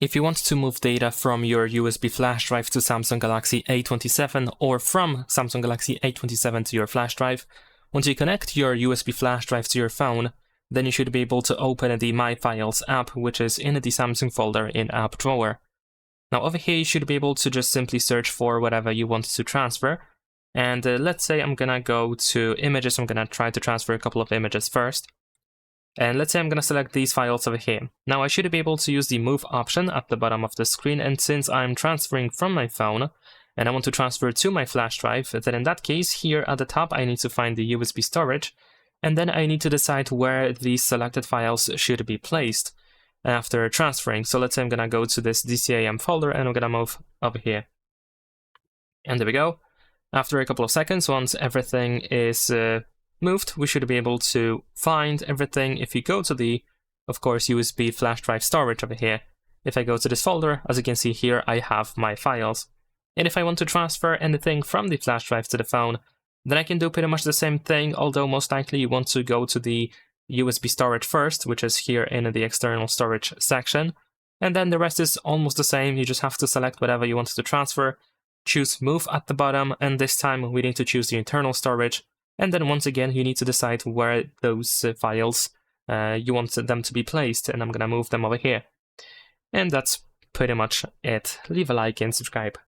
If you want to move data from your USB flash drive to Samsung Galaxy A27 or from Samsung Galaxy A27 to your flash drive, once you connect your USB flash drive to your phone, then you should be able to open the My Files app, which is in the Samsung folder in App Drawer. Now over here you should be able to just simply search for whatever you want to transfer. And let's say I'm gonna go to images. I'm gonna try to transfer a couple of images first. And let's say I'm gonna select these files over here. Now I should be able to use the move option at the bottom of the screen, and since I'm transferring from my phone and I want to transfer to my flash drive, then in that case here at the top I need to find the USB storage, and then I need to decide where these selected files should be placed after transferring. So let's say I'm gonna go to this DCAM folder and I'm gonna move over here. And there we go. After a couple of seconds, once everything is moved, we should be able to find everything. If you go to the, of course, USB flash drive storage over here, if I go to this folder, as you can see here, I have my files. And if I want to transfer anything from the flash drive to the phone, then I can do pretty much the same thing, although most likely you want to go to the USB storage first, which is here in the external storage section. And then the rest is almost the same. You just have to select whatever you want to transfer, choose move at the bottom, and this time we need to choose the internal storage. And then once again, you need to decide where those files you want them to be placed, and I'm gonna move them over here. And that's pretty much it. Leave a like and subscribe.